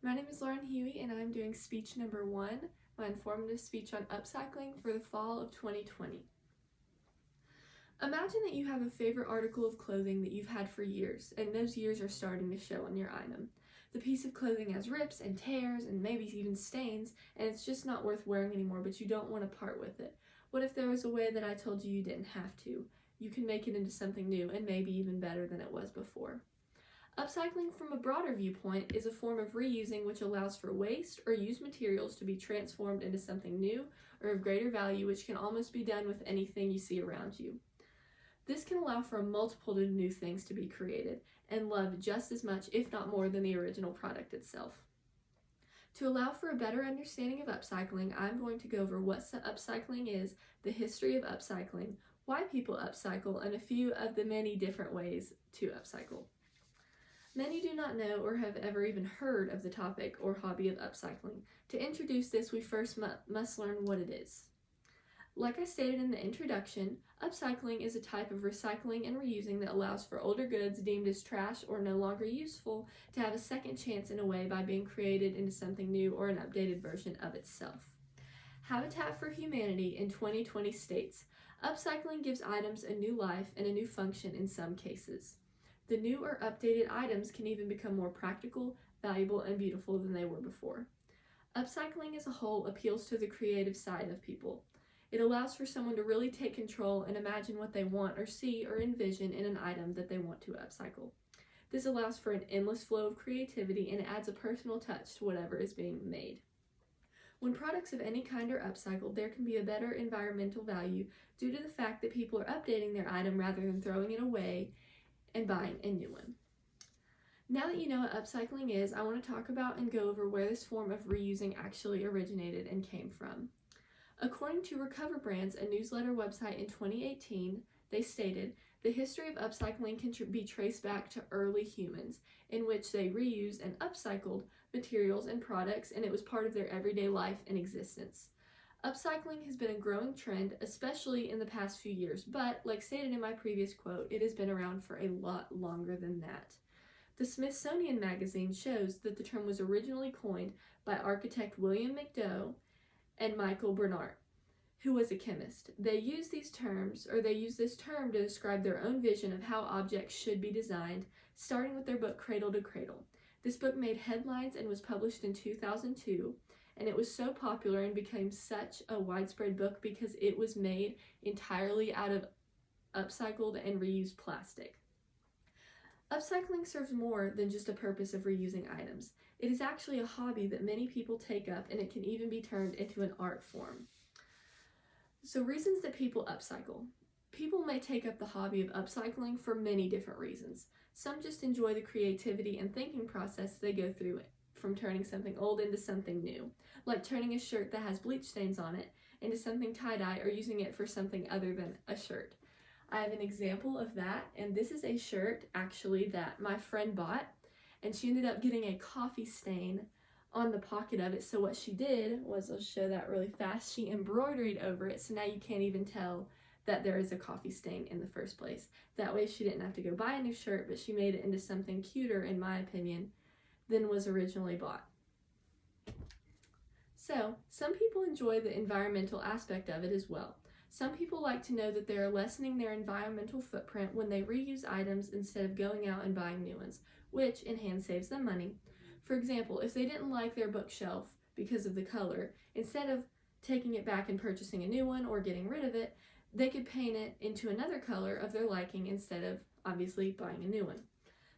My name is Lauren Hughey and I'm doing speech number 1, my informative speech on upcycling for the fall of 2020. Imagine that you have a favorite article of clothing that you've had for years, and those years are starting to show on your item. The piece of clothing has rips and tears and maybe even stains, and it's just not worth wearing anymore, but you don't want to part with it. What if there was a way that I told you you didn't have to? You can make it into something new and maybe even better than it was before. Upcycling from a broader viewpoint is a form of reusing which allows for waste or used materials to be transformed into something new or of greater value, which can almost be done with anything you see around you. This can allow for a multitude of new things to be created and loved just as much, if not more, than the original product itself. To allow for a better understanding of upcycling, I'm going to go over what upcycling is, the history of upcycling, why people upcycle, and a few of the many different ways to upcycle. Many do not know or have ever even heard of the topic or hobby of upcycling. To introduce this, we first must learn what it is. Like I stated in the introduction, upcycling is a type of recycling and reusing that allows for older goods deemed as trash or no longer useful to have a second chance in a way by being created into something new or an updated version of itself. Habitat for Humanity in 2020 states, upcycling gives items a new life and a new function in some cases. The new or updated items can even become more practical, valuable, and beautiful than they were before. Upcycling as a whole appeals to the creative side of people. It allows for someone to really take control and imagine what they want or see or envision in an item that they want to upcycle. This allows for an endless flow of creativity and adds a personal touch to whatever is being made. When products of any kind are upcycled, there can be a better environmental value due to the fact that people are updating their item rather than throwing it away and buying a new one. Now that you know what upcycling is, I want to talk about and go over where this form of reusing actually originated and came from. According to Recover Brands, a newsletter website in 2018, they stated, the history of upcycling can be traced back to early humans, in which they reused and upcycled materials and products, and it was part of their everyday life and existence. Upcycling has been a growing trend, especially in the past few years, but, like stated in my previous quote, it has been around for a lot longer than that. The Smithsonian Magazine shows that the term was originally coined by architect William McDough and Michael Bernard, who was a chemist. They use this term to describe their own vision of how objects should be designed, starting with their book Cradle to Cradle. This book made headlines and was published in 2002. And it was so popular and became such a widespread book because it was made entirely out of upcycled and reused plastic. Upcycling serves more than just a purpose of reusing items. It is actually a hobby that many people take up, and it can even be turned into an art form. So, reasons that people upcycle. People may take up the hobby of upcycling for many different reasons. Some just enjoy the creativity and thinking process they go through from turning something old into something new, like turning a shirt that has bleach stains on it into something tie-dye or using it for something other than a shirt. I have an example of that, and this is a shirt actually that my friend bought, and she ended up getting a coffee stain on the pocket of it. So what she did was, I'll show that really fast, she embroidered over it, so now you can't even tell that there is a coffee stain in the first place. That way she didn't have to go buy a new shirt, but she made it into something cuter, in my opinion, than was originally bought. So, some people enjoy the environmental aspect of it as well. Some people like to know that they are lessening their environmental footprint when they reuse items instead of going out and buying new ones, which in hand saves them money. For example, if they didn't like their bookshelf because of the color, instead of taking it back and purchasing a new one or getting rid of it, they could paint it into another color of their liking instead of, obviously, buying a new one.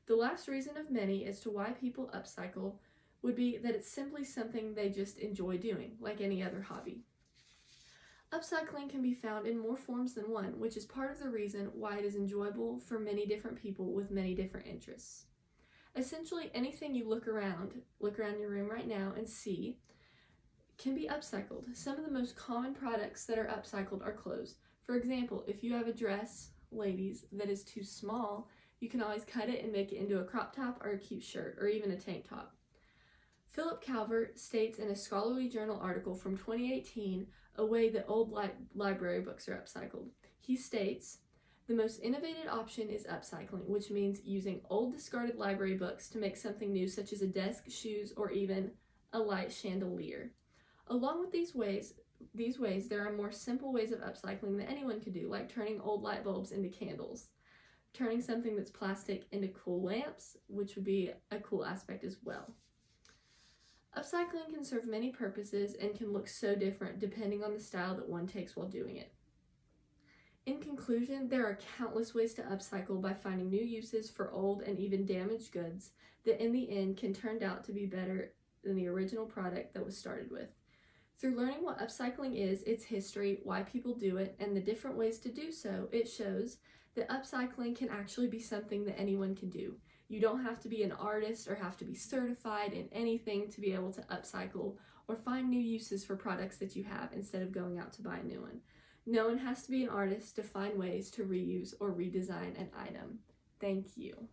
The last reason of many as to why people upcycle would be that it's simply something they just enjoy doing, like any other hobby. Upcycling can be found in more forms than one, which is part of the reason why it is enjoyable for many different people with many different interests. Essentially, anything you look around your room right now and see can be upcycled. Some of the most common products that are upcycled are clothes. For example, if you have a dress, ladies, that is too small, you can always cut it and make it into a crop top or a cute shirt or even a tank top. Philip Calvert states in a scholarly journal article from 2018 a way that old library books are upcycled. He states, The most innovative option is upcycling, which means using old discarded library books to make something new, such as a desk, shoes, or even a light chandelier. Along with these ways, there are more simple ways of upcycling that anyone could do, like turning old light bulbs into candles, turning something that's plastic into cool lamps, which would be a cool aspect as well. Upcycling can serve many purposes and can look so different depending on the style that one takes while doing it. In conclusion, there are countless ways to upcycle by finding new uses for old and even damaged goods that in the end can turn out to be better than the original product that was started with. Through learning what upcycling is, its history, why people do it, and the different ways to do so, it shows that upcycling can actually be something that anyone can do. You don't have to be an artist or have to be certified in anything to be able to upcycle or find new uses for products that you have instead of going out to buy a new one. No one has to be an artist to find ways to reuse or redesign an item. Thank you.